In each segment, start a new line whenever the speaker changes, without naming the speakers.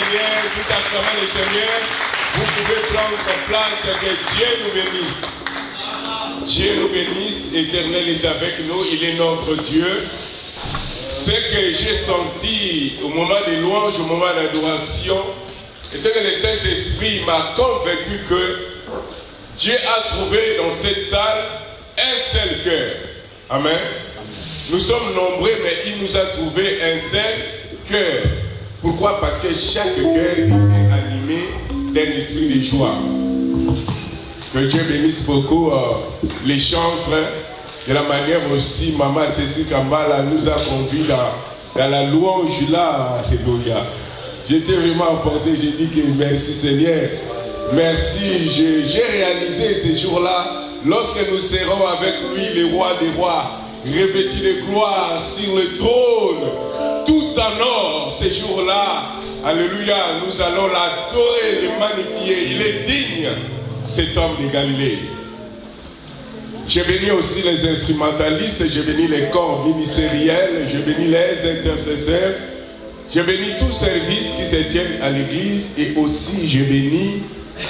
Seigneur, tout acclamant le Seigneur, vous pouvez prendre place, que Dieu nous bénisse. Dieu nous bénisse, l'Éternel est avec nous, il est notre Dieu. Ce que j'ai senti au moment des louanges, au moment d'adoration, et ce que le Saint-Esprit m'a convaincu que Dieu a trouvé dans cette salle un seul cœur. Amen. Nous sommes nombreux, mais il nous a trouvé un seul cœur. Pourquoi? Parce que chaque cœur était animé d'un esprit de joie. Que Dieu bénisse beaucoup les chantres, de la manière aussi Maman Cécile Kambala nous a conduits dans la louange là. Alléluia. J'étais vraiment emporté, j'ai dit que merci Seigneur. Merci, j'ai réalisé ces jours-là, lorsque nous serons avec lui, les rois des rois, revêtus de gloire sur le trône, tout en or, ces jours-là, alléluia, nous allons l'adorer, le magnifier, il est digne, cet homme de Galilée. J'ai béni aussi les instrumentalistes, j'ai béni les corps ministériels, j'ai béni les intercesseurs, j'ai béni tous services qui se tiennent à l'église et aussi j'ai béni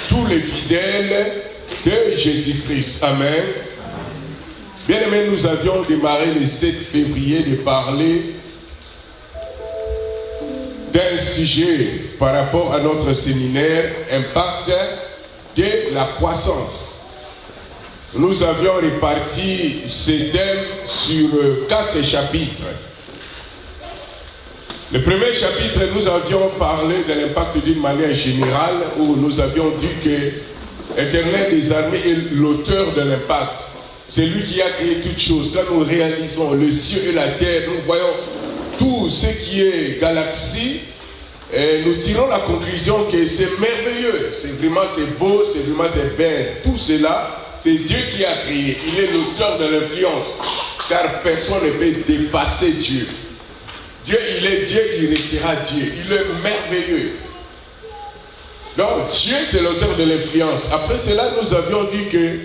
tous les fidèles de Jésus-Christ. Amen. Bien aimé, nous avions démarré le 7 février de parler d'un sujet par rapport à notre séminaire, impact de la croissance. Nous avions réparti ces thèmes sur 4 chapitres. Le premier chapitre, nous avions parlé de l'impact d'une manière générale, où nous avions dit que l'Éternel des armées est l'auteur de l'impact. C'est lui qui a créé toutes choses. Quand nous réalisons le ciel et la terre, nous voyons tout ce qui est galaxie, et nous tirons la conclusion que c'est merveilleux. C'est beau, c'est belle. Tout cela, c'est Dieu qui a créé. Il est l'auteur de l'influence, car personne ne peut dépasser Dieu. Dieu, il est Dieu, il restera Dieu. Il est merveilleux. Donc, Dieu, c'est l'auteur de l'influence. Après cela, nous avions dit que,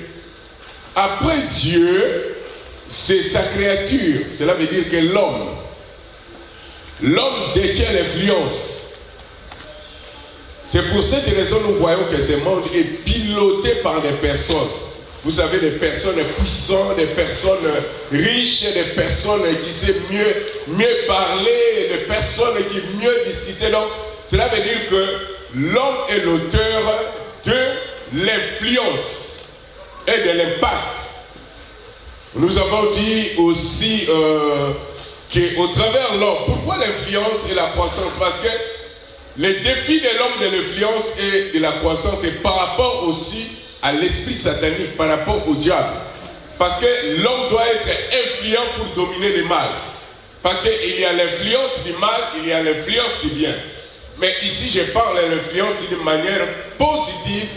après Dieu, c'est sa créature. Cela veut dire que l'homme détient l'influence. C'est pour cette raison que nous voyons que ce monde est piloté par des personnes. Vous savez, des personnes puissantes, des personnes riches, des personnes qui savent mieux parler, des personnes qui mieux discuter. Donc, cela veut dire que l'homme est l'auteur de l'influence et de l'impact. Nous avons dit aussi qu'au travers de l'homme, pourquoi l'influence et la croissance? Parce que le défi de l'homme de l'influence et de la croissance est par rapport aussi à l'esprit satanique, par rapport au diable. Parce que l'homme doit être influent pour dominer le mal. Parce qu'il y a l'influence du mal, il y a l'influence du bien. Mais ici, je parle de l'influence d'une manière positive.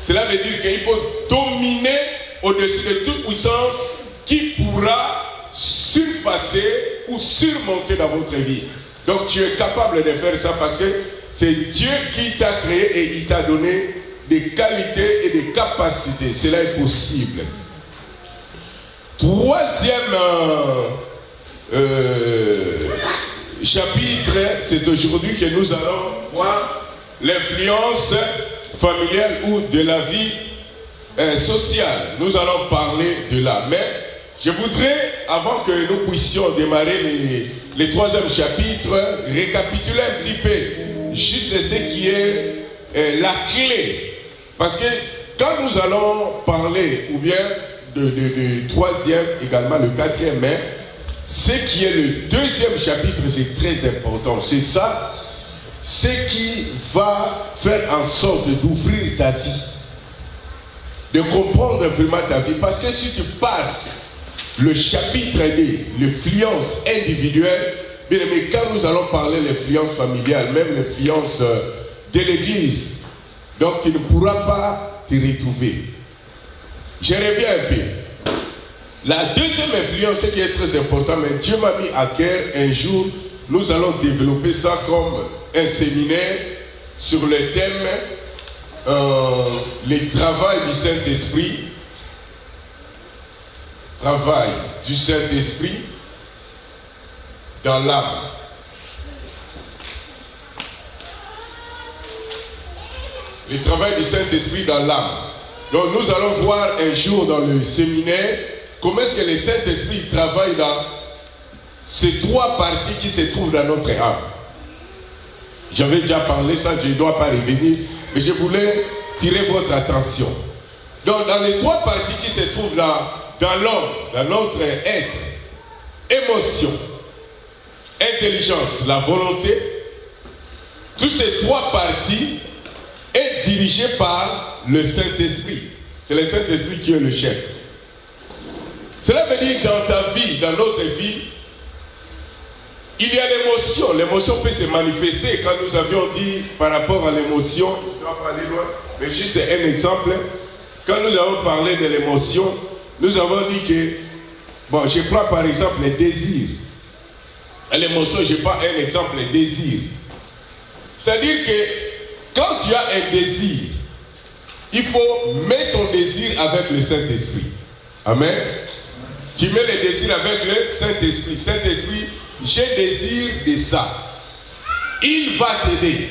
Cela veut dire qu'il faut dominer au-dessus de toute puissance qui pourra surpasser ou surmonter dans votre vie. Donc tu es capable de faire ça parce que c'est Dieu qui t'a créé et il t'a donné des qualités et des capacités. Cela est possible. Troisième chapitre, c'est aujourd'hui que nous allons voir l'influence familiale ou de la vie sociale. Nous allons parler de là. Mais je voudrais, avant que nous puissions démarrer les troisième chapitre, récapituler un petit peu juste ce qui est la clé. Parce que quand nous allons parler, ou bien de troisième, également le quatrième, mais ce qui est le deuxième chapitre, c'est très important. C'est ça, ce qui va faire en sorte d'ouvrir ta vie, de comprendre vraiment ta vie. Parce que si tu passes le chapitre de l'influence individuelle, bien aimé, quand nous allons parler de l'influence familiale, même l'influence de l'église, donc tu ne pourras pas te retrouver. Je reviens un peu. La deuxième influence, ce qui est très important, mais Dieu m'a mis à cœur un jour, nous allons développer ça comme un séminaire sur le thème le travail du Saint-Esprit. Travail du Saint-Esprit dans l'âme. le travail du Saint-Esprit dans l'âme. Donc nous allons voir un jour dans le séminaire comment est-ce que le Saint-Esprit travaille dans ces trois parties qui se trouvent dans notre âme. J'avais déjà parlé ça, je ne dois pas revenir, mais je voulais tirer votre attention. Donc dans les trois parties qui se trouvent dans l'homme, dans notre être, émotion, intelligence, la volonté, toutes ces trois parties sont dirigées par le Saint-Esprit. C'est le Saint-Esprit qui est le chef. Cela veut dire dans ta vie, dans notre vie, il y a l'émotion. L'émotion peut se manifester. Quand nous avions dit par rapport à l'émotion, je ne dois pas aller loin, mais juste un exemple. Quand nous avons parlé de l'émotion, nous avons dit que, bon, je prends par exemple les désirs. L'émotion, je prends un exemple, les désirs. C'est-à-dire que quand tu as un désir, il faut mettre ton désir avec le Saint-Esprit. Amen. Tu mets le désir avec le Saint-Esprit. Saint-Esprit, j'ai désir de ça. Il va t'aider.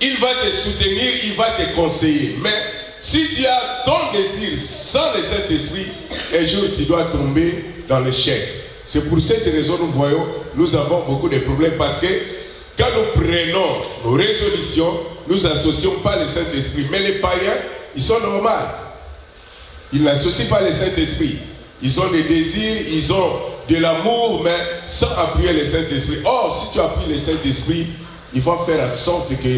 Il va te soutenir, il va te conseiller. Mais si tu as ton désir sans le Saint-Esprit, un jour tu dois tomber dans l'échec. C'est pour cette raison nous voyons, nous avons beaucoup de problèmes parce que quand nous prenons nos résolutions, nous n'associons pas le Saint-Esprit. Mais les païens, ils sont normaux. Ils n'associent pas le Saint-Esprit. Ils ont des désirs, ils ont de l'amour, mais sans appuyer le Saint-Esprit. Or, si tu appuies le Saint-Esprit, il faut faire en sorte que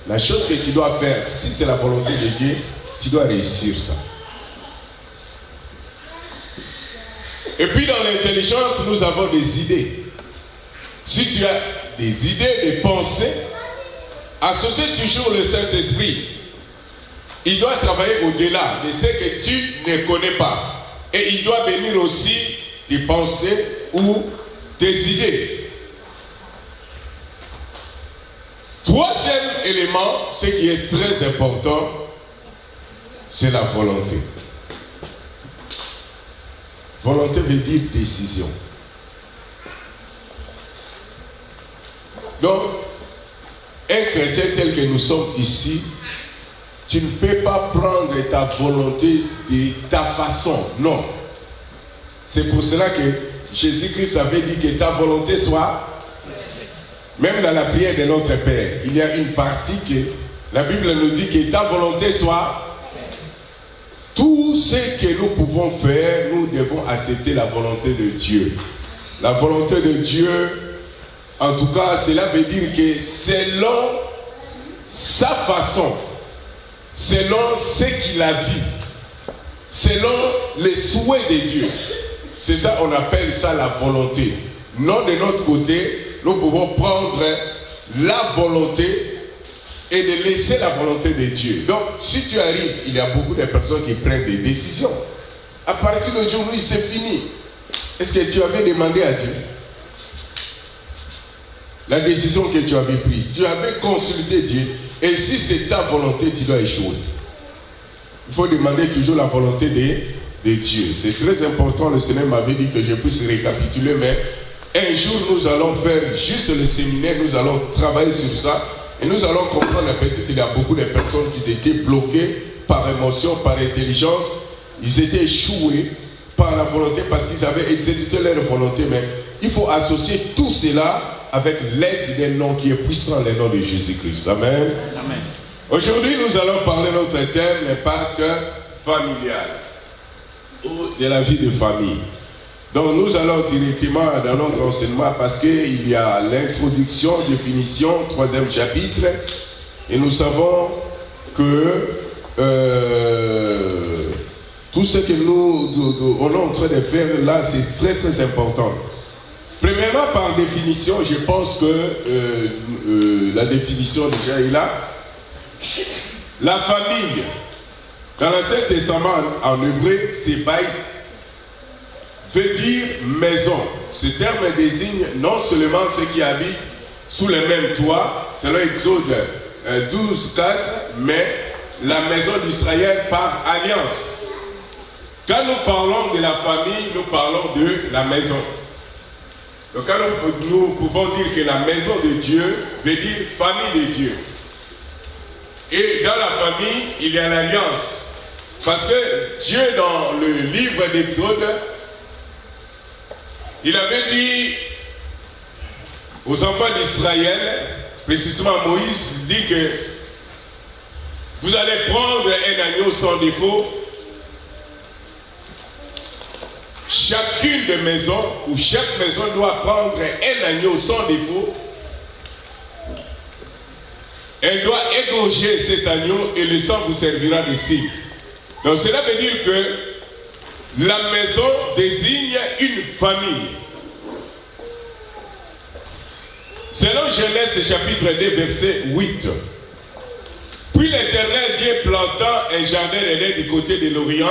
la chose que tu dois faire, si c'est la volonté de Dieu, tu dois réussir ça. Et puis dans l'intelligence, nous avons des idées. Si tu as des idées, des pensées, associe toujours le Saint-Esprit. Il doit travailler au-delà de ce que tu ne connais pas. Et il doit venir aussi tes pensées ou tes idées. Troisième élément, ce qui est très important, c'est la volonté. Volonté veut dire décision. Donc, un chrétien tel que nous sommes ici, tu ne peux pas prendre ta volonté de ta façon. Non. C'est pour cela que Jésus-Christ avait dit que ta volonté soit, même dans la prière de notre Père, il y a une partie que la Bible nous dit que ta volonté soit. Tout ce que nous pouvons faire, nous devons accepter la volonté de Dieu. La volonté de Dieu, en tout cas, cela veut dire que selon sa façon, selon ce qu'il a vu, selon les souhaits de Dieu. C'est ça, on appelle ça la volonté. Non, de notre côté, nous pouvons prendre la volonté et de laisser la volonté de Dieu. Donc, si tu arrives, il y a beaucoup de personnes qui prennent des décisions. À partir d'aujourd'hui, c'est fini. Est-ce que tu avais demandé à Dieu la décision que tu avais prise? Tu avais consulté Dieu. Et si c'est ta volonté, tu dois échouer. Il faut demander toujours la volonté de Dieu. C'est très important. Le Seigneur m'avait dit que je puisse récapituler, mais un jour, nous allons faire juste le séminaire, nous allons travailler sur ça. Et nous allons comprendre peut-être qu'il y a beaucoup de personnes qui étaient bloquées par émotion, par intelligence. Ils étaient échoués par la volonté parce qu'ils avaient exécuté leur volonté. Mais il faut associer tout cela avec l'aide d'un nom qui est puissant, le nom de Jésus-Christ. Amen. Amen. Aujourd'hui, nous allons parler de notre thème, l'impact familial ou de la vie de famille. Donc nous allons directement dans notre enseignement parce qu'il y a l'introduction, définition, 3e chapitre. Et nous savons que tout ce que nous on est en train de faire là, c'est très très important. Premièrement, par définition, je pense que la définition déjà est là. La famille, dans l'Ancien Testament en hébreu, c'est Baït, veut dire maison. Ce terme désigne non seulement ceux qui habitent sous le même toit, selon Exode 12, 4, mais la maison d'Israël par alliance. Quand nous parlons de la famille, nous parlons de la maison. Donc quand nous pouvons dire que la maison de Dieu veut dire famille de Dieu. Et dans la famille, il y a l'alliance. Parce que Dieu, dans le livre d'Exode, il avait dit aux enfants d'Israël, précisément Moïse, dit que vous allez prendre un agneau sans défaut. Chacune des maisons, ou chaque maison doit prendre un agneau sans défaut. Elle doit égorger cet agneau et le sang vous servira de signe. Donc cela veut dire que la maison désigne une famille. Selon Genèse chapitre 2 verset 8. Puis l'Éternel Dieu planta un jardin d'Éden du côté de l'Orient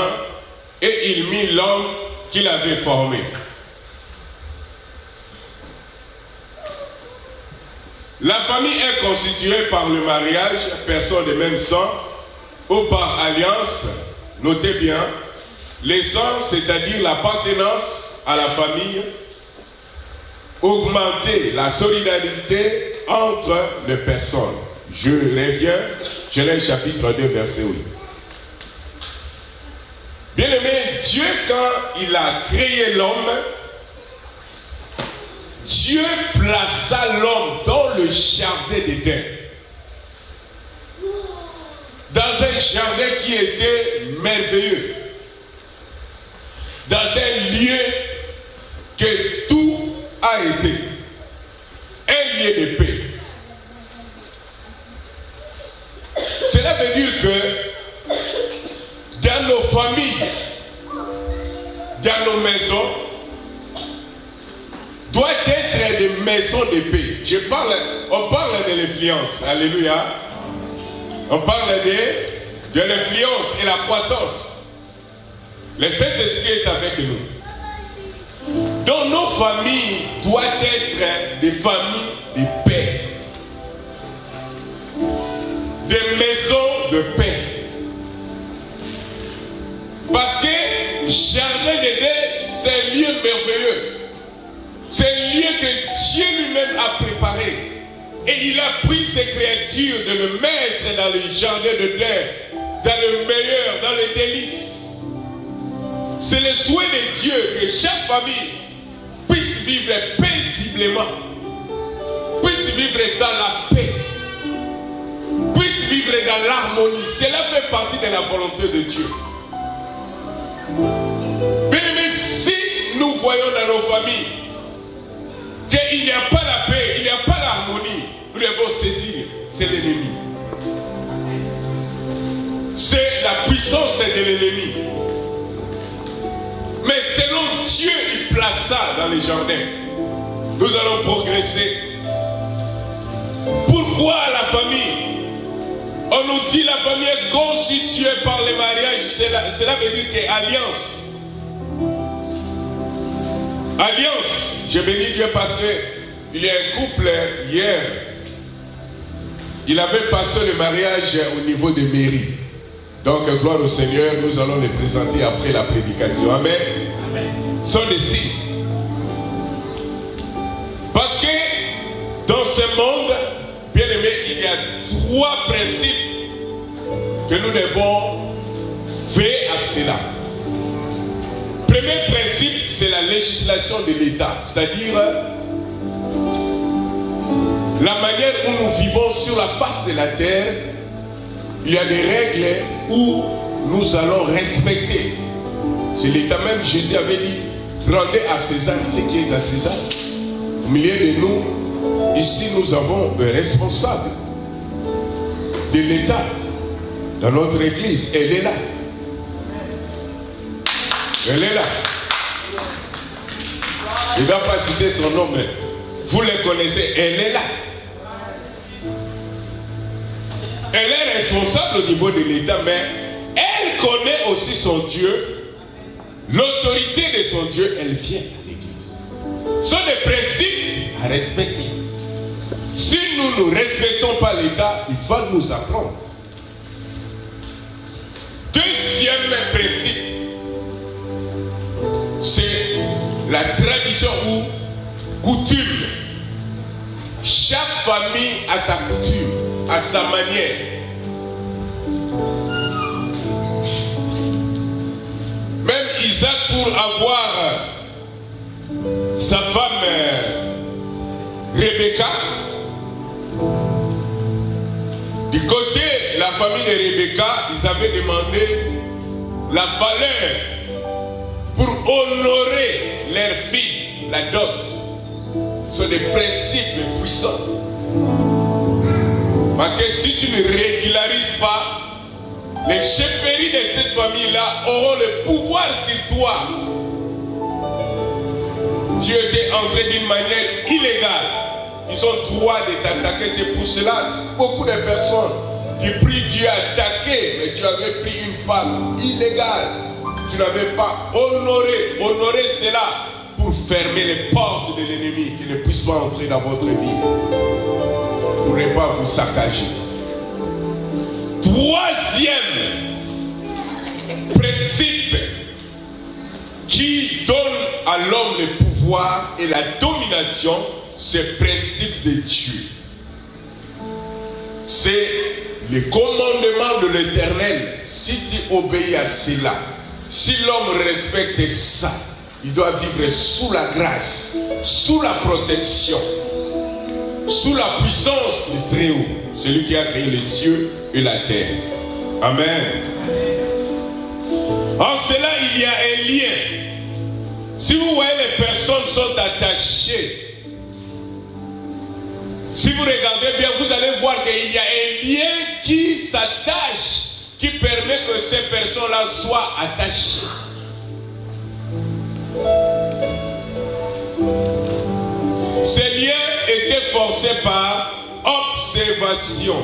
et il mit l'homme qu'il avait formé. La famille est constituée par le mariage, personne de même sang, ou par alliance, notez bien, les sangs, c'est-à-dire l'appartenance à la famille, augmenter la solidarité entre les personnes. Je reviens, Genèse chapitre 2, verset 8. Bien-aimé, Dieu, quand il a créé l'homme, Dieu plaça l'homme dans le jardin d'Éden. Dans un jardin qui était merveilleux. Dans un lieu que tout a été. Un lieu de paix. Cela veut dire que dans nos familles, dans nos maisons, doit être des maisons de paix. On parle de l'influence. Alléluia. On parle de l'influence et la croissance. Le Saint-Esprit est avec nous. Donc nos familles doivent être des familles de paix. Des maisons de paix. Parce que Jardin d'Éden, c'est un lieu merveilleux. C'est un lieu que Dieu lui-même a préparé. Et il a pris ses créatures de le mettre dans le jardin d'Éden, dans le meilleur, dans les délices. C'est le souhait de Dieu que chaque famille puisse vivre paisiblement, puisse vivre dans la paix, puisse vivre dans l'harmonie. Cela fait partie de la volonté de Dieu. Mais si nous voyons dans nos familles qu'il n'y a pas la paix, il n'y a pas l'harmonie, nous devons saisir, c'est l'ennemi. C'est la puissance de l'ennemi. Mais selon Dieu, il place ça dans les jardins. Nous allons progresser. Pourquoi la famille? On nous dit la famille est constituée par le mariage. Cela veut dire que alliance. Alliance. Je bénis Dieu parce que il y a un couple hier. Il avait passé le mariage au niveau de mairie. Donc, gloire au Seigneur, nous allons les présenter après la prédication. Amen. Amen. Sont des signes. Parce que dans ce monde, bien aimé, il y a 3 principes que nous devons veiller à cela. Premier principe, c'est la législation de l'État, c'est-à-dire la manière où nous vivons sur la face de la terre. Il y a des règles où nous allons respecter. C'est l'État même, Jésus avait dit, rendez à César ce qui est à César. Au milieu de nous, ici nous avons un responsable de l'État dans notre église. Elle est là. Elle est là. Je ne vais pas citer son nom, mais vous le connaissez. Elle est là. Elle est responsable au niveau de l'État, mais elle connaît aussi son Dieu. L'autorité de son Dieu, elle vient à l'église. Ce sont des principes à respecter. Si nous ne respectons pas l'État, il va nous apprendre. Deuxième principe, c'est la tradition ou coutume. Chaque famille a sa coutume, a sa manière. Isaac, pour avoir sa femme Rebecca, du côté de la famille de Rebecca, ils avaient demandé la valeur pour honorer leur fille, la dot. Ce sont des principes puissants. Parce que si tu ne régularises pas, les chefferies de cette famille-là auront le pouvoir sur toi. Tu étais entré d'une manière illégale. Ils ont droit de t'attaquer. C'est pour cela beaucoup de personnes qui prient Dieu attaqué, mais tu avais pris une femme illégale. Tu n'avais pas honoré cela pour fermer les portes de l'ennemi, qui ne puisse pas entrer dans votre vie. Pour ne pas vous saccager. Troisième principe qui donne à l'homme le pouvoir et la domination, c'est le principe de Dieu. C'est le commandement de l'Éternel. Si tu obéis à cela, si l'homme respecte ça, il doit vivre sous la grâce, sous la protection, sous la puissance du Très-Haut, celui qui a créé les cieux et la terre. Amen. En cela, il y a un lien. Si vous voyez les personnes sont attachées, si vous regardez bien, vous allez voir qu'il y a un lien qui s'attache, qui permet que ces personnes-là soient attachées. Ces liens étaient forcés par observation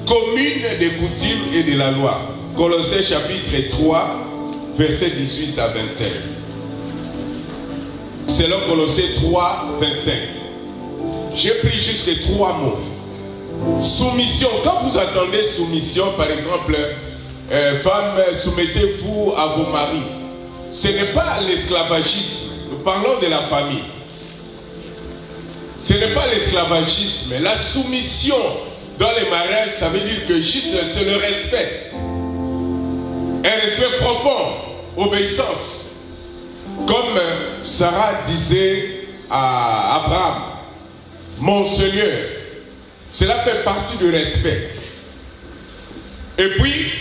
commune des coutumes et de la loi. Colossiens chapitre 3, versets 18 à 25. Selon Colossiens 3, 25. J'ai pris juste 3 mots. Soumission. Quand vous attendez soumission, par exemple, femmes, soumettez-vous à vos maris. Ce n'est pas l'esclavagisme. Nous parlons de la famille. Ce n'est pas l'esclavagisme. La soumission dans les mariages, ça veut dire que juste c'est le respect. Un respect profond, obéissance. Comme Sarah disait à Abraham, mon Seigneur, cela fait partie du respect. Et puis,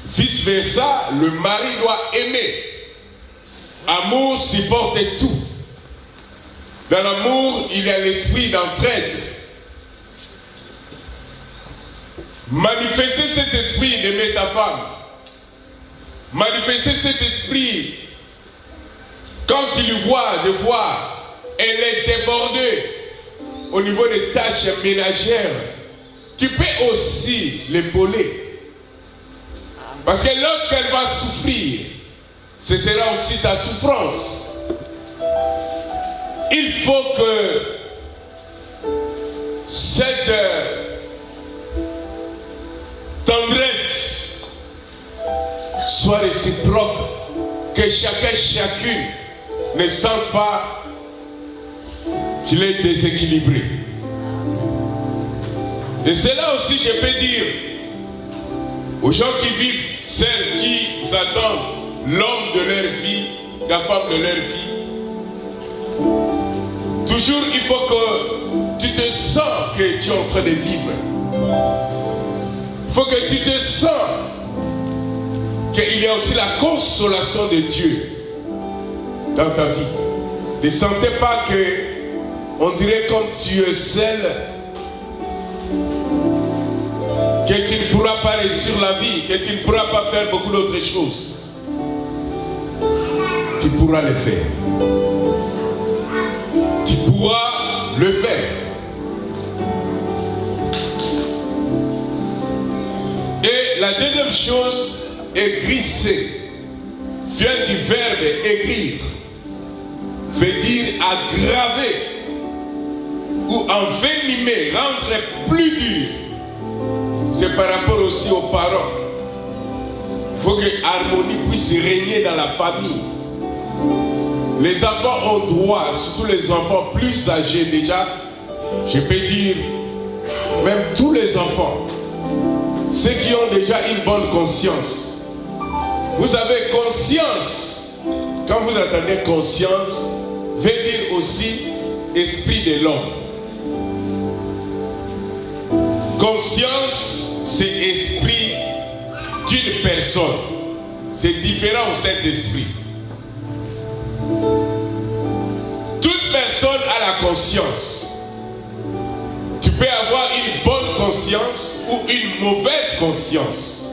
vice versa, le mari doit aimer. Amour supporte tout. Dans l'amour, il y a l'esprit d'entraide. Manifester cet esprit d'aimer ta femme. Manifester cet esprit quand il voit de voir, elle est débordée au niveau des tâches ménagères. Tu peux aussi l'épauler. Parce que lorsqu'elle va souffrir, ce sera aussi ta souffrance. Il faut que cette tendresse soit réciproque, que chacune ne sente pas qu'il est déséquilibré. Et c'est là aussi, je peux dire aux gens qui vivent, celles qui attendent l'homme de leur vie, la femme de leur vie, toujours il faut que tu te sens que tu es en train de vivre. Il faut que tu te sens qu'il y a aussi la consolation de Dieu dans ta vie. Ne sentez pas que on dirait comme tu es seul, que tu ne pourras pas réussir la vie, que tu ne pourras pas faire beaucoup d'autres choses. Tu pourras le faire. Tu pourras le faire. Et la deuxième chose, aigrisser, vient du verbe aigrir, veut dire aggraver ou envenimer, rendre plus dur. C'est par rapport aussi aux parents. Il faut que l'harmonie puisse régner dans la famille. Les enfants ont droit, surtout les enfants plus âgés déjà, je peux dire, même tous les enfants, ceux qui ont déjà une bonne conscience. Vous avez conscience Quand vous entendez conscience, veut dire aussi esprit de l'homme. Conscience, c'est esprit d'une personne. C'est différent au Saint-Esprit. Toute personne a la conscience. Tu peux avoir une bonne conscience ou une mauvaise conscience.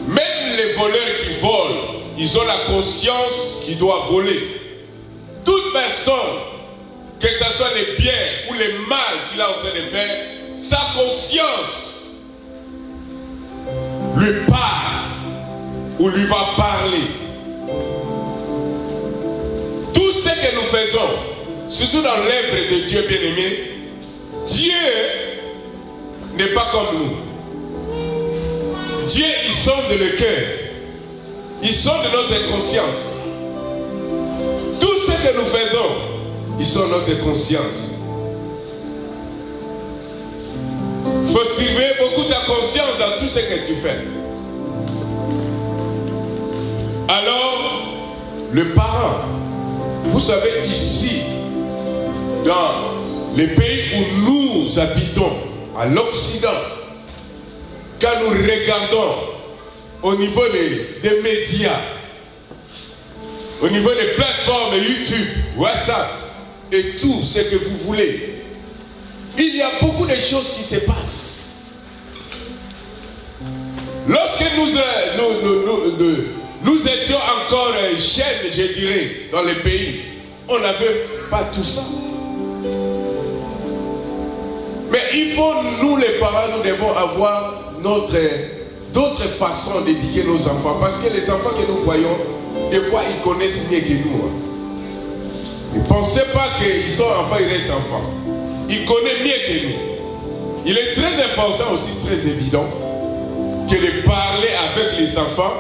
Même les voleurs qui volent, ils ont la conscience qu'ils doivent voler. Toute personne, que ce soit les biens ou les mal qu'il est en train de faire, sa conscience lui parle ou lui va parler. Tout ce que nous faisons, surtout dans l'œuvre de Dieu bien-aimé, Dieu n'est pas comme nous. Dieu, il sonde le cœur. Il sonde notre conscience. Tout ce que nous faisons, il sonde notre conscience. Il faut surveiller beaucoup ta conscience dans tout ce que tu fais. Alors, le parent, vous savez, ici, dans les pays où nous habitons, à l'Occident, quand nous regardons au niveau des médias, au niveau des plateformes YouTube, WhatsApp et tout ce que vous voulez, il y a beaucoup de choses qui se passent. Lorsque nous étions encore jeunes, je dirais, dans les pays, on n'avait pas tout ça. Mais il faut, nous les parents, nous devons avoir d'autres façons d'éduquer nos enfants. Parce que les enfants que nous voyons, des fois, ils connaissent mieux que nous. Ne pensez pas qu'ils sont enfants, ils restent enfants. Ils connaissent mieux que nous. Il est très important aussi, très évident, que de parler avec les enfants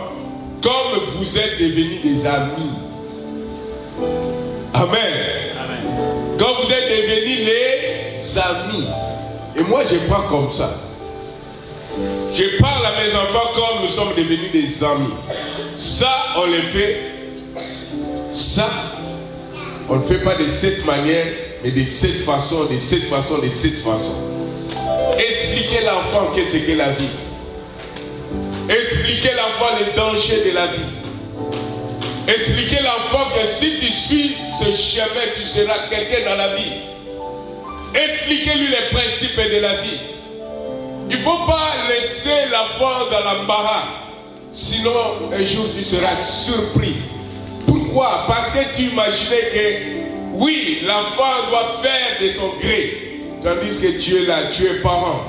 comme vous êtes devenus des amis. Amen. Amen. Comme vous êtes devenus les amis. Et moi, je prends comme ça. Je parle à mes enfants comme nous sommes devenus des amis. Ça, on le fait. Ça, on ne fait pas de cette manière, mais de cette façon, de cette façon, de cette façon. Expliquez l'enfant qu'est-ce qu'est la vie. Expliquez l'enfant les dangers de la vie. Expliquez l'enfant que si tu suis ce chemin, tu seras quelqu'un dans la vie. Expliquez-lui les principes de la vie. Il ne faut pas laisser l'enfant dans l'embarras. Sinon, un jour, tu seras surpris. Pourquoi? Parce que tu imaginais que, oui, l'enfant doit faire de son gré. Tandis que tu es là, tu es parent.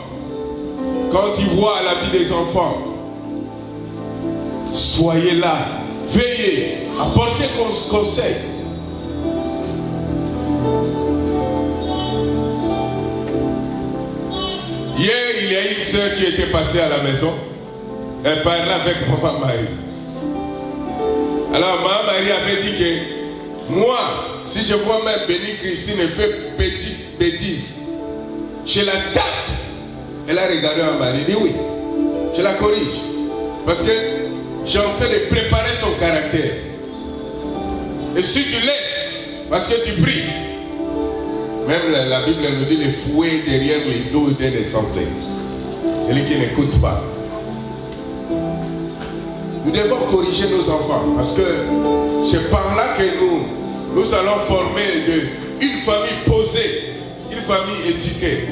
Quand tu vois la vie des enfants, soyez là, veillez, apportez conseil. Hier, il y a une soeur qui était passée à la maison. Elle parlait avec Maman Marie. Alors, Maman Marie avait dit que moi, si je vois même Béni Christine fait petite bêtise, je la tape. Elle a regardé Maman Marie, elle dit oui, je la corrige. Parce que j'ai en train de préparer son caractère. Et si tu laisses, parce que tu pries, même la Bible nous dit les fouets derrière les dos d'un insensé. Celui qui n'écoute pas. Nous devons corriger nos enfants parce que c'est par là que nous allons former une famille posée, une famille éduquée.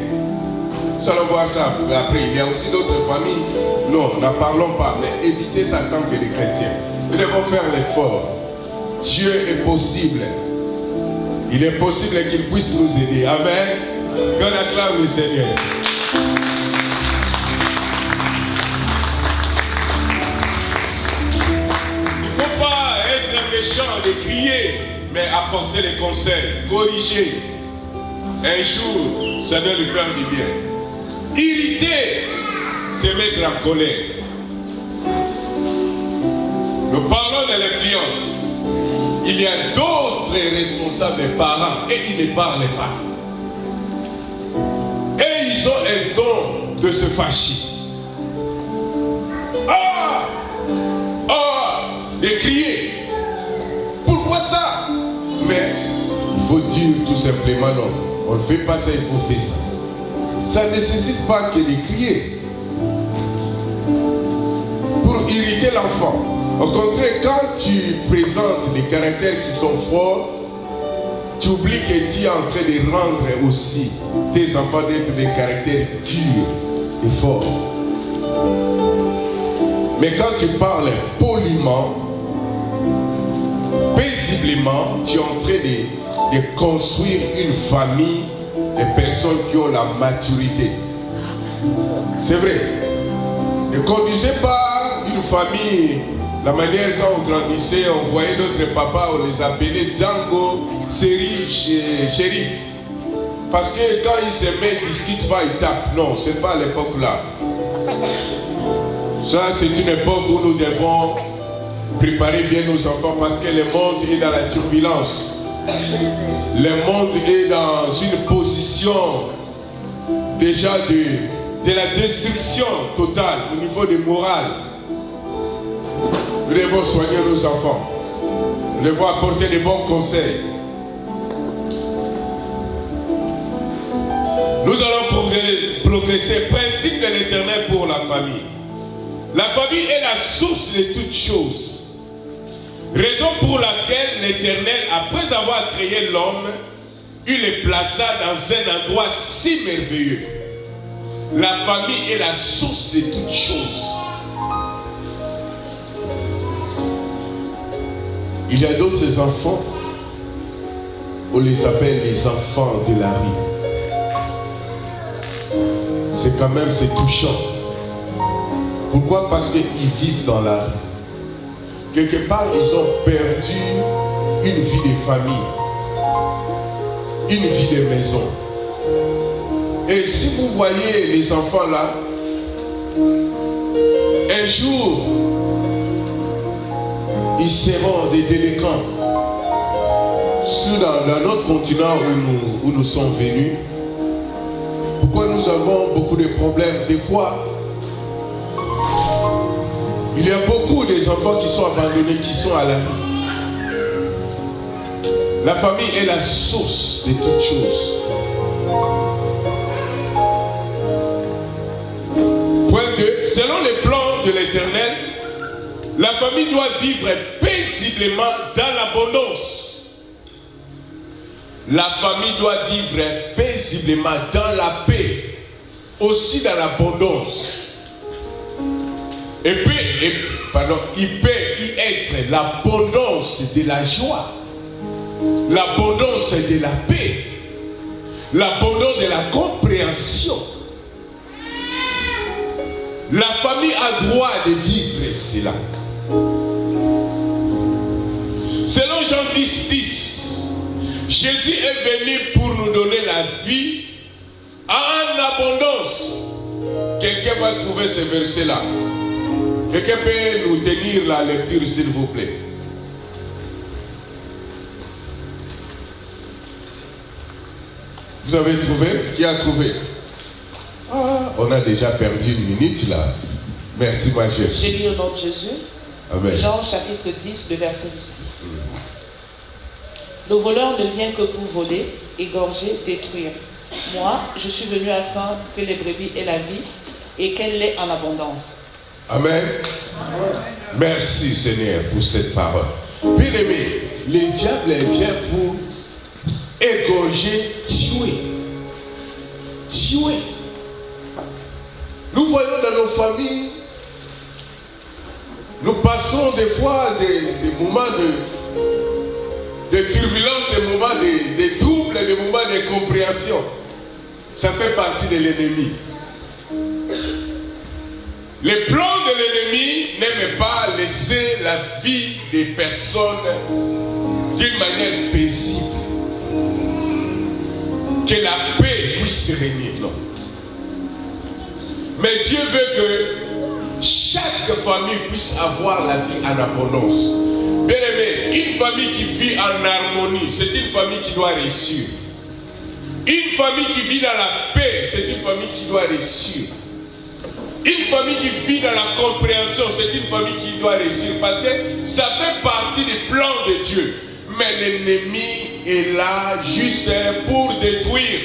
Nous allons voir ça après. Il y a aussi d'autres familles. Non, n'en parlons pas, mais évitez ça tant que les chrétiens. Nous devons faire l'effort. Dieu est possible. Il est possible qu'il puisse nous aider. Amen. Qu'on acclame le Seigneur. Il ne faut pas être méchant de crier, mais apporter les conseils, corriger. Un jour, ça doit lui faire du bien. Irriter, c'est mettre en colère. Nous parlons de l'influence. Il y a d'autres responsables des parents et ils ne parlent pas. Et ils ont un don de se fâcher. De crier. faut dire tout simplement non. On ne fait pas ça, il faut faire ça. Ça ne nécessite pas que de crier pour irriter l'enfant. Au contraire, quand tu présentes des caractères qui sont forts, tu oublies que tu es en train de rendre aussi tes enfants d'être des caractères durs et forts. Mais quand tu parles poliment, paisiblement, tu es en train de construire une famille de personnes qui ont la maturité. C'est vrai. Ne conduisez pas une famille, la manière quand on grandissait, on voyait notre papa, on les appelait Django, Seri, Shérif. Parce que quand ils s'aimaient, ils ne discutent pas, ils tapent. Non, ce n'est pas à l'époque là. Ça, c'est une époque où nous devons préparer bien nos enfants parce que le monde est dans la turbulence. Le monde est dans une position déjà de la destruction totale au niveau de morale. Nous devons soigner nos enfants. Nous devons apporter de bons conseils. Nous allons progresser. Principe de l'Éternel pour la famille. La famille est la source de toutes choses. Raison pour laquelle l'Éternel, après avoir créé l'homme, il le plaça dans un endroit si merveilleux. La famille est la source de toutes choses. Il y a d'autres enfants, on les appelle les enfants de la rue. C'est quand même, c'est touchant. Pourquoi? Parce qu'ils vivent dans la rue. Quelque part, ils ont perdu une vie de famille, une vie de maison. Et si vous voyez les enfants là, un jour, ils seront des délinquants. Surtout dans notre continent où nous sommes venus, pourquoi nous avons beaucoup de problèmes? Des fois, il y a beaucoup d'enfants qui sont abandonnés, qui sont à la rue. La famille est la source de toutes choses. Point 2. Selon les plans de l'Éternel, la famille doit vivre paisiblement dans l'abondance. La famille doit vivre paisiblement dans la paix, aussi dans l'abondance. Et puis, il peut y être l'abondance de la joie, l'abondance de la paix, l'abondance de la compréhension. La famille a droit de vivre cela. Selon Jean 10, Jésus est venu pour nous donner la vie en abondance. Quelqu'un va trouver ce verset-là. Quelqu'un peut nous tenir la lecture, s'il vous plaît. Vous avez trouvé? Qui a trouvé? Ah, on a déjà perdu une minute là. Merci, ma chère.
J'ai lu au nom de Jésus.
Amen.
Jean chapitre 10, le verset 10. Le voleur ne vient que pour voler, égorger, détruire. Moi, je suis venu afin que les brebis aient la vie et qu'elle l'ait en abondance.
Amen. Merci Seigneur pour cette parole. Bien aimé, le diable vient pour égorger, tuer. Tuer. Nous voyons dans nos familles, nous passons des fois des moments de turbulence, des moments de troubles, des moments de compréhension. Ça fait partie de l'ennemi. Les plans de l'ennemi n'aiment pas laisser la vie des personnes d'une manière paisible. Que la paix puisse régner. Non. Mais Dieu veut que chaque famille puisse avoir la vie en abondance. Bien aimé, une famille qui vit en harmonie, c'est une famille qui doit réussir. Une famille qui vit dans la paix, c'est une famille qui doit réussir. Une famille qui vit dans la compréhension, c'est une famille qui doit réussir parce que ça fait partie des plans de Dieu. Mais l'ennemi est là juste pour détruire.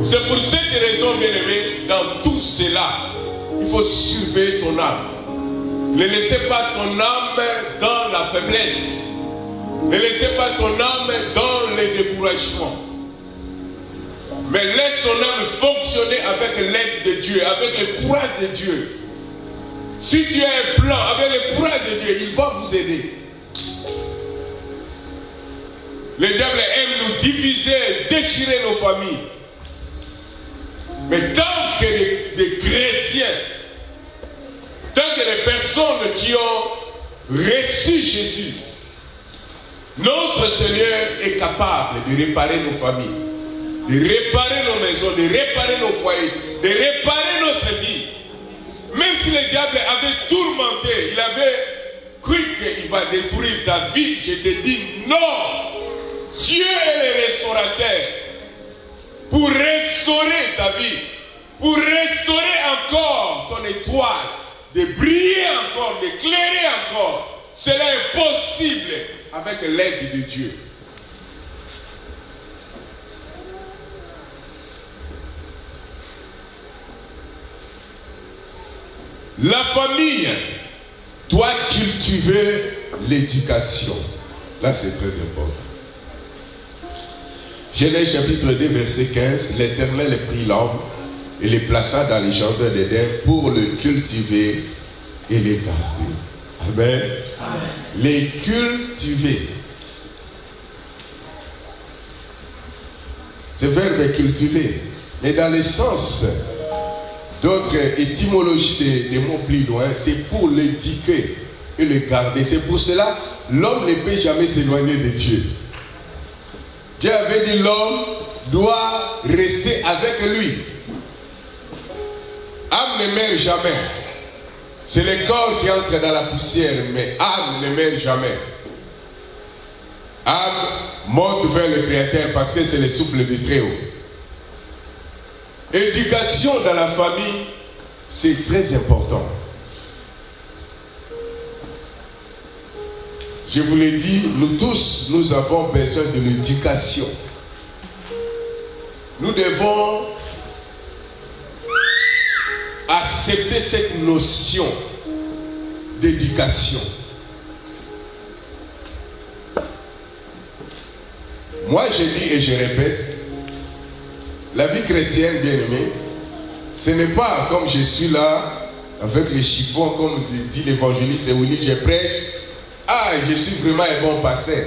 C'est pour cette raison, bien-aimé, dans tout cela, il faut surveiller ton âme. Ne laissez pas ton âme dans la faiblesse. Ne laissez pas ton âme dans les découragements. Mais laisse ton âme fonctionner avec l'aide de Dieu, avec le courage de Dieu. Si tu as un plan avec le courage de Dieu, il va vous aider. Le diable aime nous diviser, déchirer nos familles. Mais tant que des chrétiens, tant que des personnes qui ont reçu Jésus, notre Seigneur est capable de réparer nos familles, de réparer nos maisons, de réparer nos foyers, de réparer notre vie. Même si le diable avait tourmenté, il avait cru qu'il va détruire ta vie, je te dis non. Dieu est le restaurateur pour restaurer ta vie, pour restaurer encore ton étoile, de briller encore, d'éclairer encore. Cela est possible avec l'aide de Dieu. La famille doit cultiver l'éducation. Là, c'est très important. Genèse chapitre 2, verset 15. L'Éternel prit l'homme et le plaça dans les jardins d'Éden pour le cultiver et les garder. Amen. Amen. Les cultiver. Ce verbe est cultiver. Mais dans le sens d'autres étymologies des mots plus loin, c'est pour l'éduquer et le garder. C'est pour cela l'homme ne peut jamais s'éloigner de Dieu. Dieu avait dit l'homme doit rester avec lui. Âme ne meurt jamais. C'est le corps qui entre dans la poussière, mais âme ne meurt jamais. Âme monte vers le Créateur parce que c'est le souffle du Très-Haut. Éducation dans la famille, c'est très important. Je vous l'ai dit, nous tous, nous avons besoin de l'éducation. Nous devons accepter cette notion d'éducation. Moi, je dis et je répète, la vie chrétienne, bien aimée, ce n'est pas comme je suis là, avec les chiffons, comme dit l'évangéliste Willy, je prêche. Ah, je suis vraiment un bon pasteur.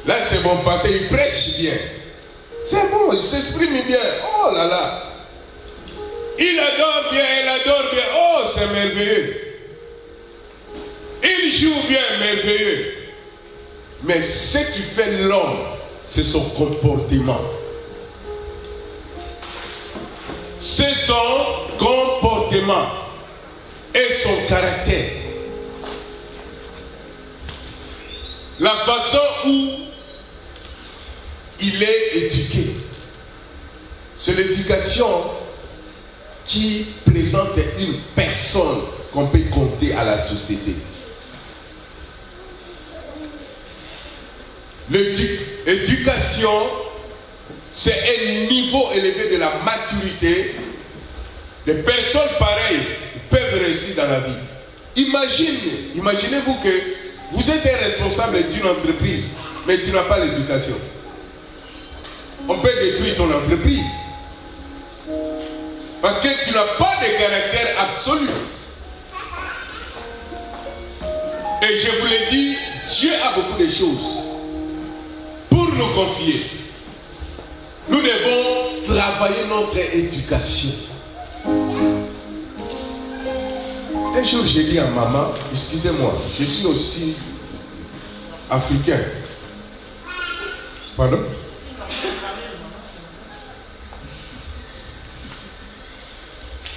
Là, c'est mon pasteur, il prêche bien. C'est bon, il s'exprime bien. Oh là là. Il adore bien, elle adore bien. Oh, c'est merveilleux. Il joue bien, merveilleux. Mais ce qui fait l'homme, c'est son comportement. C'est son comportement et son caractère. La façon où il est éduqué. C'est l'éducation qui présente une personne qu'on peut compter à la société. L'éducation, c'est un niveau élevé de la maturité. Les personnes pareilles peuvent réussir dans la vie. Imaginez-vous que vous êtes un responsable d'une entreprise, mais tu n'as pas l'éducation. On peut détruire ton entreprise. Parce que tu n'as pas de caractère absolu. Et je vous l'ai dit, Dieu a beaucoup de choses pour nous confier. Nous devons travailler notre éducation. Un jour, j'ai dit à maman, excusez-moi, je suis aussi africain. Pardon?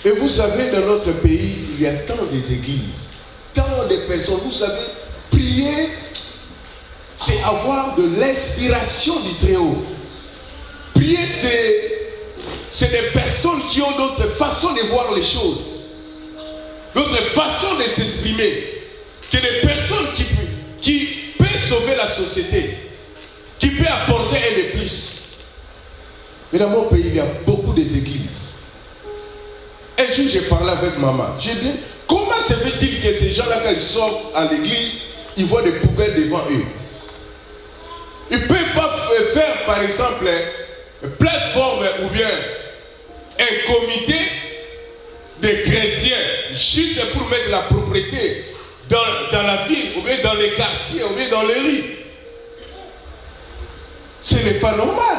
Et vous savez, dans notre pays, il y a tant d'églises, tant de personnes. Vous savez, prier, c'est avoir de l'inspiration du Très-Haut. Prier, c'est des personnes qui ont d'autres façons de voir les choses, d'autres façons de s'exprimer, que que les personnes qui peuvent sauver la société, qui peuvent apporter un de plus. Mais dans mon pays, il y a beaucoup d'églises. Un jour, j'ai parlé avec maman. J'ai dit, comment se fait-il que ces gens-là, quand ils sortent à l'église, ils voient des poubelles devant eux? Ils ne peuvent pas faire, par exemple, une plateforme ou bien un comité de chrétiens, juste pour mettre la propriété dans la ville, ou bien dans les quartiers, ou bien dans les rues. Ce n'est pas normal.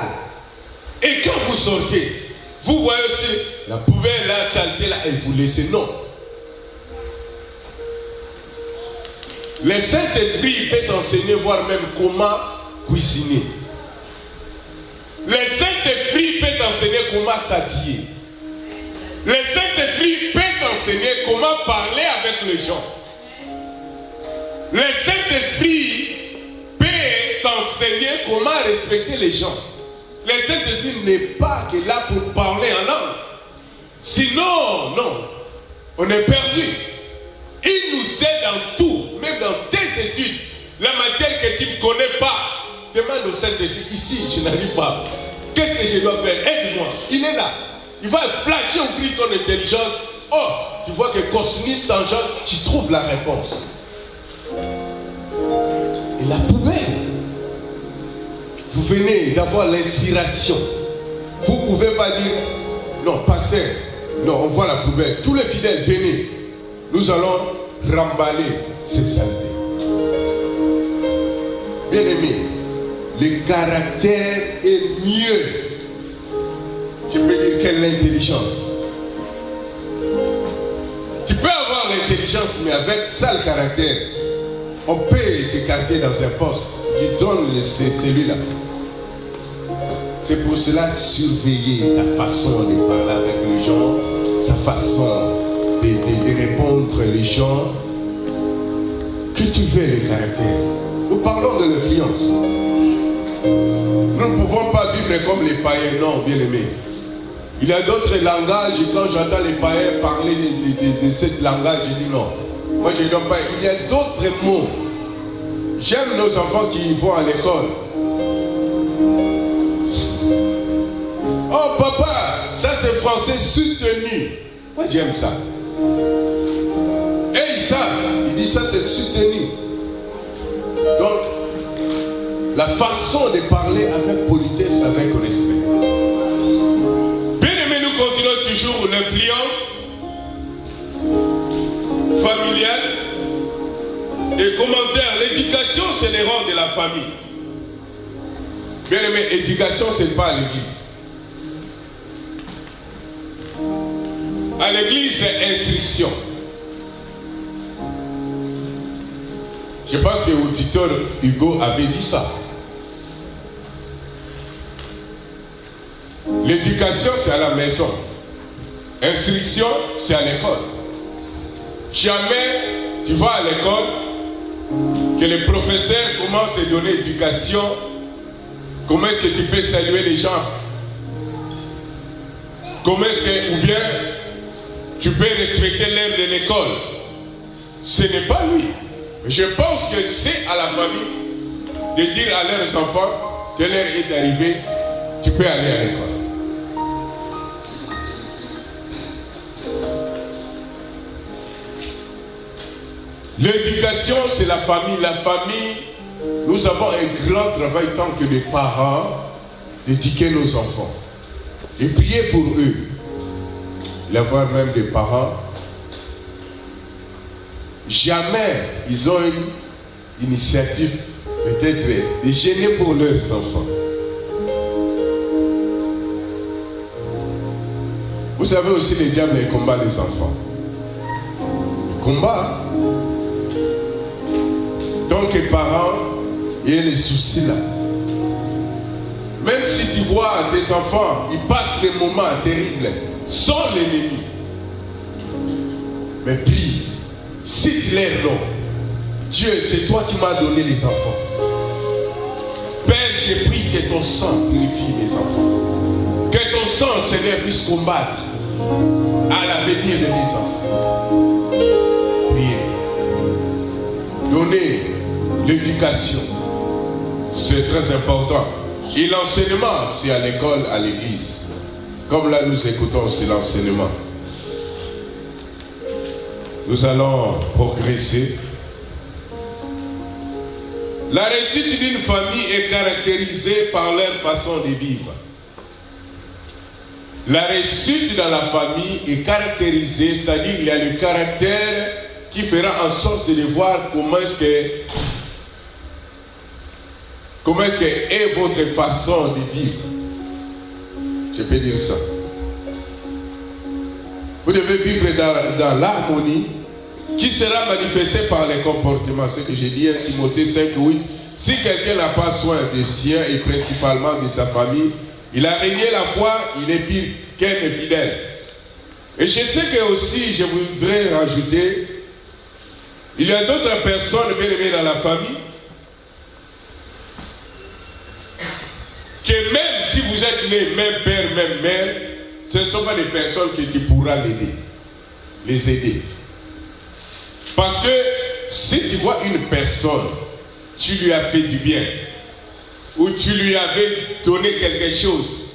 Et quand vous sortez, vous voyez aussi la poubelle, la saleté là, et vous laissez. Non. Le Saint-Esprit peut t'enseigner, voire même comment cuisiner. Le Saint-Esprit peut t'enseigner comment s'habiller. Le Saint-Esprit peut t'enseigner comment parler avec les gens. Le Saint-Esprit peut t'enseigner comment respecter les gens. Le Saint-Esprit n'est pas que là pour parler en langue. Sinon, non, on est perdu. Il nous aide dans tout, même dans tes études. La matière que tu ne connais pas, demande au Saint-Esprit. Ici, je n'arrive pas. Qu'est-ce que je dois faire? Aide-moi. Il est là. Il va flasher, ouvrir ton intelligence. Oh, tu vois que cosmiste en genre, tu trouves la réponse. Et la poubelle, vous venez d'avoir l'inspiration. Vous ne pouvez pas dire, non, pasteur, non, on voit la poubelle. Tous les fidèles, venez. Nous allons remballer ces saletés. Bien aimé, le caractère est mieux. Je peux dire quelle l'intelligence. Tu peux avoir l'intelligence, mais avec sale caractère, on peut t'écarter dans un poste. Tu donnes celui-là. C'est pour cela surveiller ta façon de parler avec les gens, sa façon de répondre les gens. Que tu veux le caractère. Nous parlons de l'influence. Nous ne pouvons pas vivre comme les païens, non, bien aimés. Il y a d'autres langages, et quand j'entends les païens parler de ce langage, je dis non. Moi je ne donne pas. Il y a d'autres mots. J'aime nos enfants qui vont à l'école. Oh papa, ça c'est français soutenu. Moi j'aime ça. Et ils savent, ils disent ça c'est soutenu. Donc, la façon de parler avec politesse, avec respect. Bien aimé, nous continuons toujours l'influence familiale et commentaire. L'éducation, c'est les rôles de la famille. Bien aimé, éducation, c'est pas à l'église. À l'église, c'est instruction. Je pense que Victor Hugo avait dit ça. L'éducation, c'est à la maison. Instruction, c'est à l'école. Jamais tu vas à l'école, que le professeur commence à te donner l'éducation. Comment est-ce que tu peux saluer les gens? Comment est-ce que, ou bien, tu peux respecter l'heure de l'école? Ce n'est pas lui. Je pense que c'est à la famille de dire à leurs enfants, telle heure est arrivée, tu peux aller à l'école. L'éducation, c'est la famille. La famille, nous avons un grand travail tant que les parents d'éduquer nos enfants. Et prier pour eux. Il y a même des parents. Jamais ils ont une initiative peut-être de gêner pour leurs enfants. Vous savez aussi les diables les combats des enfants. Combat. Donc les parents, il y a les soucis là. Même si tu vois tes enfants, ils passent des moments terribles sans l'ennemi. Mais prie. Cite les noms. Dieu, c'est toi qui m'as donné les enfants. Père, j'ai pris que ton sang purifie mes enfants. Que ton sang, Seigneur, puisse combattre à l'avenir de mes enfants. Priez. donner l'éducation. C'est très important. Et l'enseignement, c'est à l'école, à l'église. Comme là, nous écoutons aussi l'enseignement. Nous allons progresser. La réussite d'une famille est caractérisée par leur façon de vivre. La réussite dans la famille est caractérisée, c'est-à-dire qu'il y a le caractère qui fera en sorte de voir comment est-ce que est votre façon de vivre. Je peux dire ça. Vous devez vivre dans l'harmonie qui sera manifestée par les comportements. C'est ce que j'ai dit à Timothée 5:8. Si quelqu'un n'a pas soin des siens et principalement de sa famille, il a régné la foi, il est pire qu'un infidèle. Et je sais que aussi, je voudrais rajouter, il y a d'autres personnes bien aimées dans la famille, que même si vous êtes nés même père, même mère, ce ne sont pas des personnes que tu pourras les aider. Parce que si tu vois une personne, tu lui as fait du bien, ou tu lui avais donné quelque chose,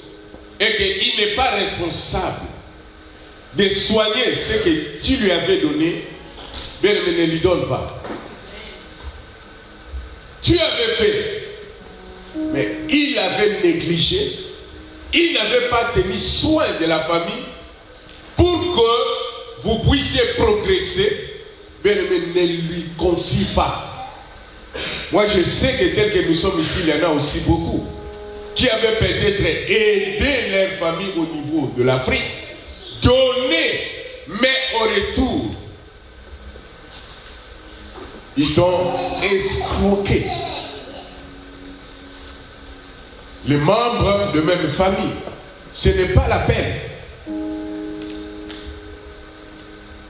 et qu'il n'est pas responsable de soigner ce que tu lui avais donné, bien ne lui donne pas. Tu avais fait, mais il avait négligé, il n'avait pas tenu soin de la famille pour que vous puissiez progresser. Bien ne lui confie pas. Moi je sais que tel que nous sommes ici, il y en a aussi beaucoup qui avaient peut-être aidé leur famille au niveau de l'Afrique, donné, mais au retour, ils t'ont escroqué. Les membres de même famille, ce n'est pas la peine.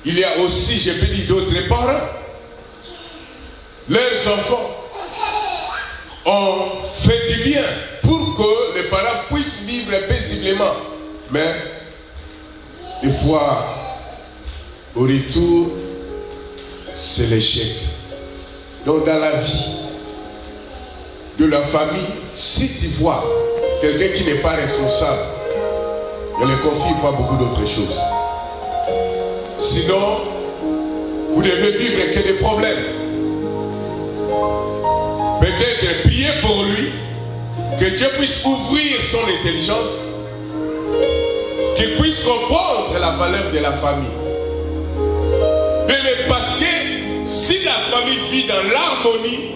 Il y a aussi, je peux dire, d'autres parents. Leurs enfants ont fait du bien pour que les parents puissent vivre paisiblement. Mais, des fois, au retour, c'est l'échec. Donc, dans la vie de la famille, si tu vois quelqu'un qui n'est pas responsable, ne lui confie pas beaucoup d'autres choses. Sinon, vous devez vivre que des problèmes. Peut-être prier pour lui, que Dieu puisse ouvrir son intelligence, qu'il puisse comprendre la valeur de la famille. Mais parce que si la famille vit dans l'harmonie,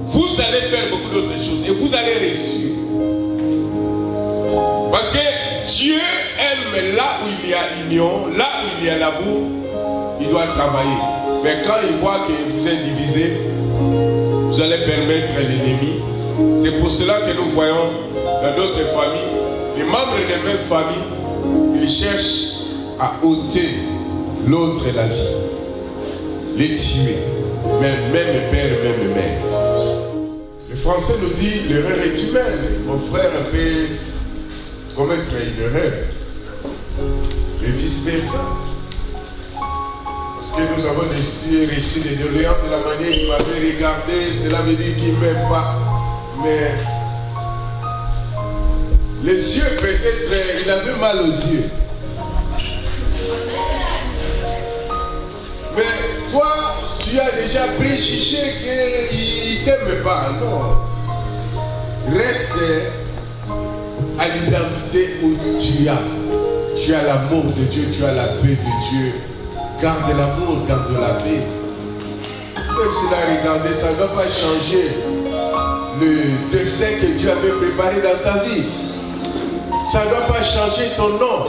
vous allez faire beaucoup d'autres choses et vous allez réussir. Parce que Dieu aime là où il y a union, là où il y a l'amour, il doit travailler. Mais quand il voit que vous êtes divisés, vous allez permettre à l'ennemi. C'est pour cela que nous voyons dans d'autres familles, les membres des mêmes familles, ils cherchent à ôter l'autre la vie, les tuer, même père, même mère. Le français nous dit l'erreur est humaine. Mon frère peut commettre une erreur, et vice-versa. Parce que nous avons reçu des doléances de la manière qu'il m'avait regardé, cela veut dire qu'il ne m'aime pas. Mais les yeux, peut-être, il avait mal aux yeux. Mais toi, tu as déjà préjugé qu'il ne t'aime pas. Non. Reste à l'identité où tu as. Tu as l'amour de Dieu, tu as la paix de Dieu. Garde l'amour, garde la paix. Même si là, regardez, ça ne doit pas changer le dessein que Dieu avait préparé dans ta vie. Ça ne doit pas changer ton nom.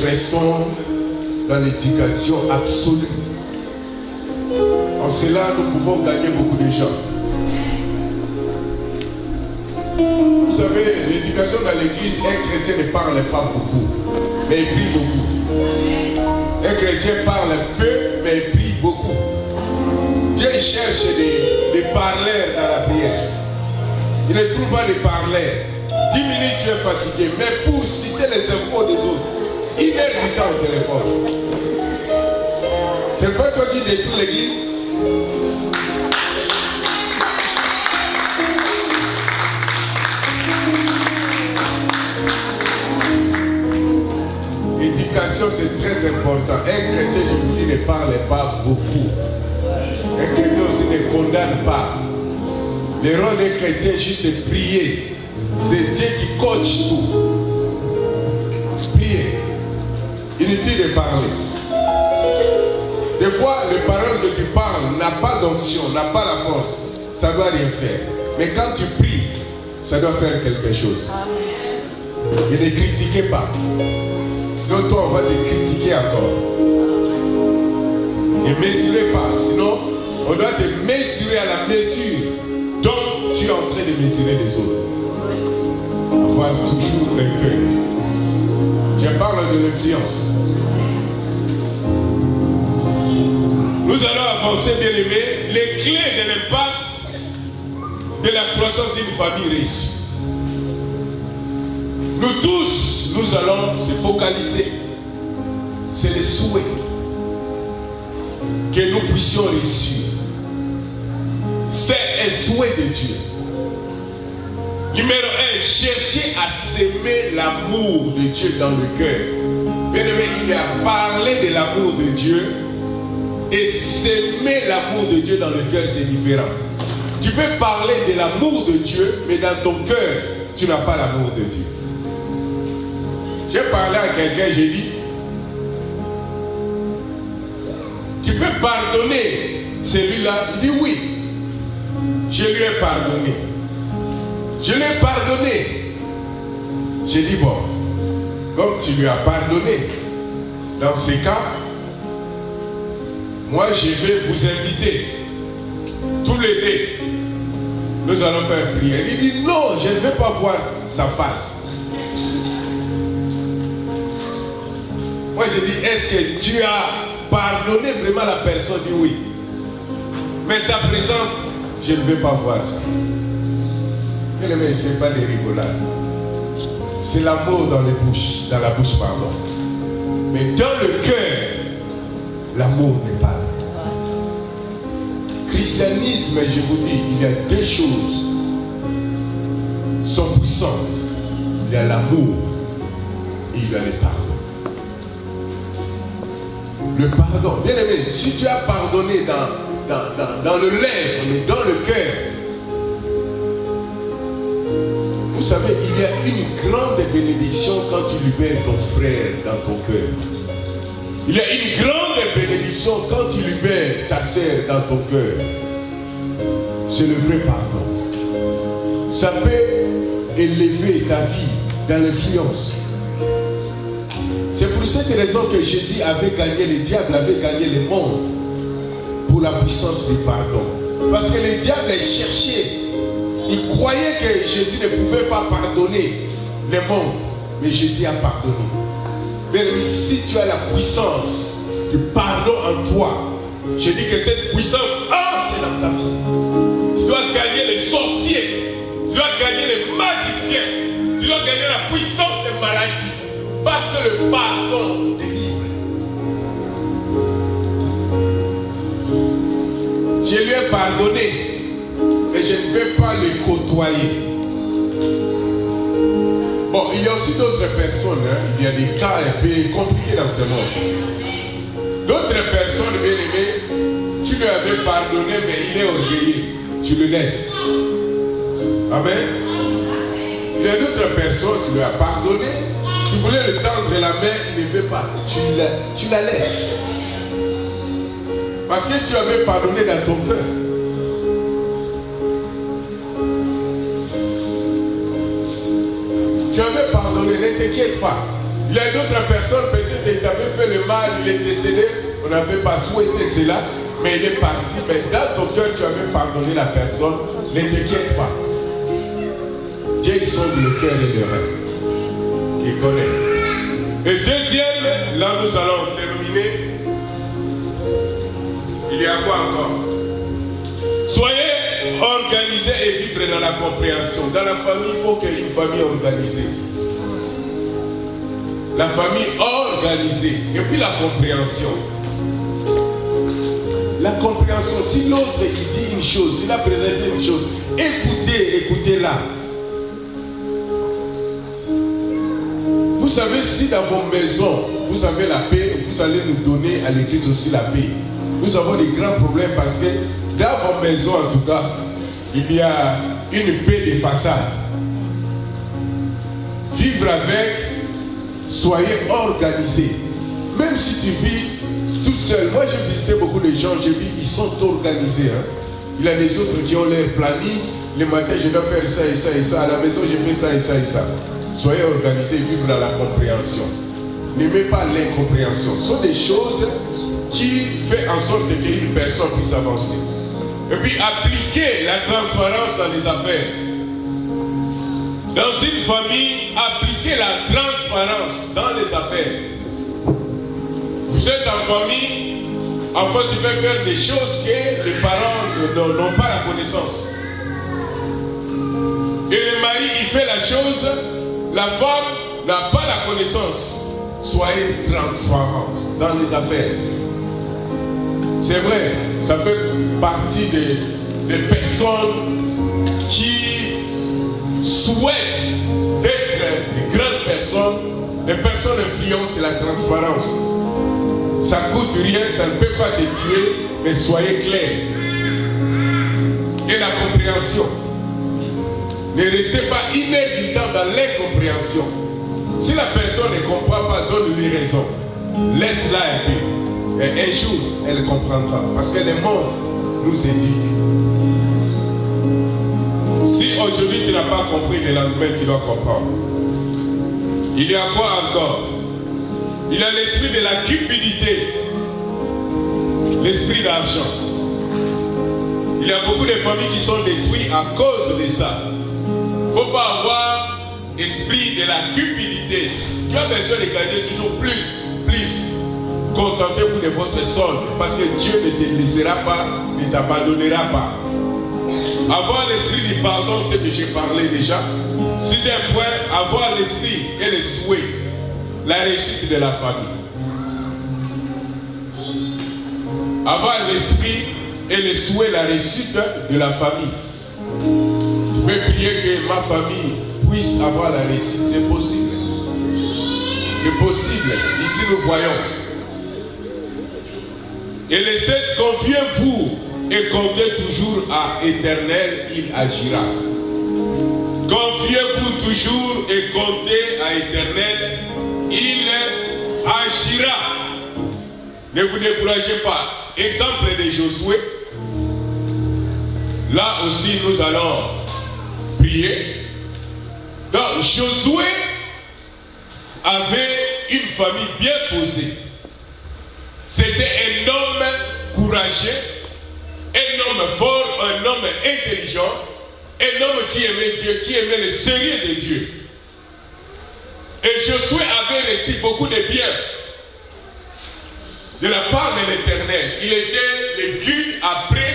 Restons dans l'éducation absolue. En cela, nous pouvons gagner beaucoup de gens. Vous savez, l'éducation dans l'église, un chrétien ne parle pas beaucoup, mais il prie beaucoup. Un chrétien parle peu, mais il prie beaucoup. Dieu cherche des parleurs dans la prière. Il ne trouve pas des parleurs. 10 minutes, tu es fatigué, mais pour citer les infos des autres, 1 heure du temps au téléphone. C'est pas toi qui détruis l'église.
L'éducation, c'est très important. Un chrétien, je vous dis, ne parle pas beaucoup. Un chrétien aussi ne condamne pas. Le rôle d'un chrétien, juste c'est prier. C'est Dieu qui coach tout. Prier. Inutile de parler. Des fois, les paroles que tu parles n'ont pas d'onction, n'ont pas la force. Ça ne doit rien faire. Mais quand tu pries, ça doit faire quelque chose. Et ne critiquez pas. Sinon, toi, on va te critiquer encore. Ne mesurez pas. Sinon, on doit te mesurer à la mesure dont tu es en train de mesurer les autres. Avoir toujours un cœur. Je parle de l'influence. Nous allons avancer, bien aimés, les clés de l'impact de la croissance d'une famille réussie. Nous tous, nous allons se focaliser. C'est le souhait que nous puissions réussir. C'est un souhait de Dieu. Numéro 1, chercher à s'aimer l'amour de Dieu dans le cœur. Bien aimé, il a parlé de l'amour de Dieu. Et s'aimer l'amour de Dieu dans le cœur, c'est différent. Tu peux parler de l'amour de Dieu, mais dans ton cœur, tu n'as pas l'amour de Dieu. J'ai parlé à quelqu'un, j'ai dit, tu peux pardonner celui-là? Il dit oui. Je lui ai pardonné. Je lui ai pardonné. J'ai dit bon, comme tu lui as pardonné, dans ces cas, moi je vais vous inviter, tous les deux, nous allons faire une prière. Il dit non, je ne veux pas voir sa face. Moi je dis, est-ce que tu as pardonné vraiment la personne? Il dit oui. Mais sa présence, je ne veux pas voir ça. Mais ce n'est pas des rigolades. C'est l'amour dans les bouches, dans la bouche, pardon. Mais dans le cœur, l'amour n'est pas là. Christianisme, je vous dis, il y a deux choses sont puissantes. Il y a l'amour et il y a le pardon. Le pardon, bien aimé, si tu as pardonné dans le lèvre, mais dans le cœur, vous savez, il y a une grande bénédiction quand tu libères ton frère dans ton cœur. Il y a une grande bénédiction quand tu libères ta sœur dans ton cœur. C'est le vrai pardon. Ça peut élever ta vie dans l'influence. C'est pour cette raison que Jésus avait gagné, le diable avait gagné le monde pour la puissance du pardon. Parce que le diable cherchait. Il croyait que Jésus ne pouvait pas pardonner le monde, mais Jésus a pardonné. Mais si tu as la puissance du pardon en toi, je dis que cette puissance entre dans ta vie. Tu dois gagner les sorciers, tu dois gagner les magiciens, tu dois gagner la puissance des maladies, parce que le pardon délivre. Je lui ai pardonné. Et je ne vais pas les côtoyer. Bon, il y a aussi d'autres personnes, hein. Il y a des cas un peu compliqués dans ce monde. D'autres personnes, bien aimées, tu lui avais pardonné, mais il est orgueilleux. Tu le laisses. Amen. Il y a d'autres personnes, tu lui as pardonné, tu voulais le tendre la main, il ne veut pas. Tu la laisses. Parce que tu avais pardonné dans ton cœur. Tu avais pardonné, ne t'inquiète pas. Il y a d'autres personnes, peut-être qu'il t'avait fait le mal, il est décédé, on n'avait pas souhaité cela, mais il est parti. Mais dans ton cœur, tu avais pardonné la personne, ne t'inquiète pas. Dieu sonde le cœur et le rein. Il connaît. Et deuxième, là nous allons terminer. Il y a quoi encore? Soyez organisé et vivre dans la compréhension. Dans la famille, il faut qu'il y ait une famille organisée. La famille organisée. Et puis la compréhension. la compréhension. Si l'autre il dit une chose, s'il a présenté une chose, écoutez-la. Vous savez, si dans vos maisons, vous avez la paix, vous allez nous donner à l'église aussi la paix. Nous avons des grands problèmes parce que dans vos maisons, en tout cas, il y a une paix de façade. Vivre avec, soyez organisés. Même si tu vis toute seule. Moi, j'ai visité beaucoup de gens, j'ai vu, ils sont organisés. Hein. Il y a des autres qui ont leur planning. Le matin, je dois faire ça et ça et ça. À la maison, je fais ça et ça et ça. Soyez organisés, vivre dans la compréhension. N'aimez pas l'incompréhension. Ce sont des choses qui font en sorte qu'une personne puisse avancer. Et puis, appliquez la transparence dans les affaires. Dans une famille, appliquez la transparence dans les affaires. Vous êtes en famille, enfin tu peux faire des choses que les parents n'ont pas la connaissance. Et le mari, il fait la chose, la femme n'a pas la connaissance. Soyez transparents dans les affaires. C'est vrai, ça fait partie des personnes qui souhaitent d'être des grandes personnes. Les personnes influentes, c'est la transparence. Ça ne coûte rien, ça ne peut pas te tuer, mais soyez clairs. Et la compréhension. Ne restez pas inherbitant dans l'incompréhension. Si la personne ne comprend pas, donne-lui raison. Laisse-la un peu. Et un jour, elle comprendra. Parce que le monde nous éduque. Si aujourd'hui tu n'as pas compris, le lendemain tu dois comprendre. Il y a quoi encore? Il y a l'esprit de la cupidité, l'esprit d'argent. Il y a beaucoup de familles qui sont détruites à cause de ça. Il ne faut pas avoir l'esprit de la cupidité. Tu as besoin de gagner toujours plus. Contentez-vous de votre solde, parce que Dieu ne te laissera pas, ne t'abandonnera pas. Avoir l'esprit du pardon, c'est ce que j'ai parlé déjà. Sixième point, avoir l'esprit et le souhait. La réussite de la famille. Avoir l'esprit et le souhait, la réussite de la famille. Tu peux prier que ma famille puisse avoir la réussite. C'est possible. C'est possible. Ici nous voyons. Et les sept, confiez-vous et comptez toujours à l'Éternel, il agira. Confiez-vous toujours et comptez à l'Éternel, il agira. Ne vous découragez pas. Exemple de Josué. Là aussi nous allons prier. Donc Josué avait une famille bien posée. C'était un homme courageux, un homme fort, un homme intelligent, un homme qui aimait Dieu, qui aimait le sérieux de Dieu. Et Josué avait reçu beaucoup de biens de la part de l'Éternel. Il était le guide après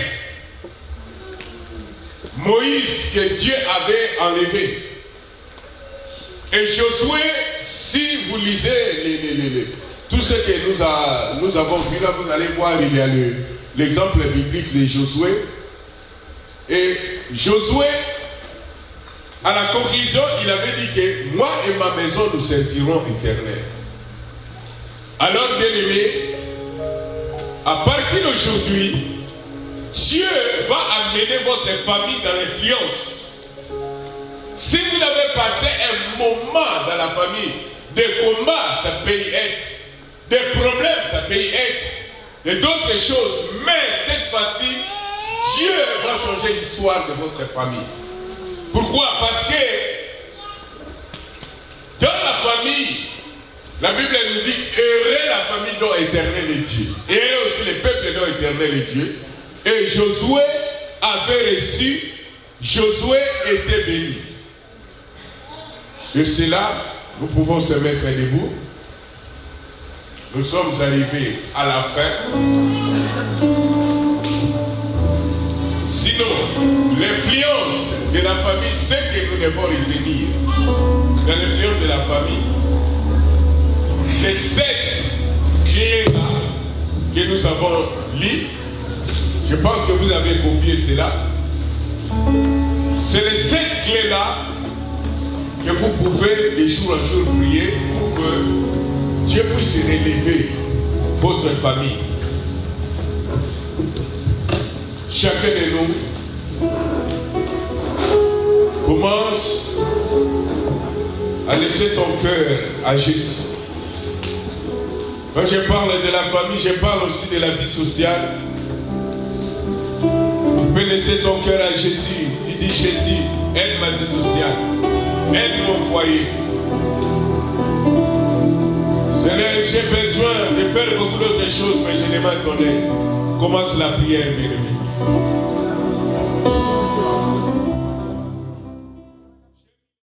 Moïse que Dieu avait enlevé. Et Josué, si vous lisez tout ce que nous avons vu là, vous allez voir, il y a l'exemple biblique de Josué. Et Josué, à la conclusion, il avait dit que moi et ma maison nous servirons l'Éternel. Alors, bien aimé, à partir d'aujourd'hui, Dieu va amener votre famille dans l'influence. Si vous avez passé un moment dans la famille, des combats, ça peut y être, des problèmes, ça peut y être, et d'autres choses, mais cette fois-ci, Dieu va changer l'histoire de votre famille. Pourquoi? Parce que dans la famille, la Bible nous dit, heureux la famille dont éternel est Dieu. Heureux aussi le peuple dont éternel est Dieu. Et Josué avait reçu, Josué était béni. De cela, nous pouvons se mettre debout. Nous sommes arrivés à la fin. Sinon, l'influence de la famille, c'est que nous devons retenir. Dans l'influence de la famille, les 7 clés-là que nous avons lues,
Je pense que vous avez copié cela. C'est les 7 clés-là que vous pouvez de jour en jour prier pour que Dieu puisse relever votre famille. Chacun de nous commence à laisser ton cœur à Jésus. Quand je parle de la famille, je parle aussi de la vie sociale. Tu peux laisser ton cœur à Jésus. Tu dis Jésus, aide ma vie sociale, aide mon foyer. Seigneur, j'ai besoin de faire beaucoup d'autres choses, mais je demande ton aide. Commence la prière, bien-aimé.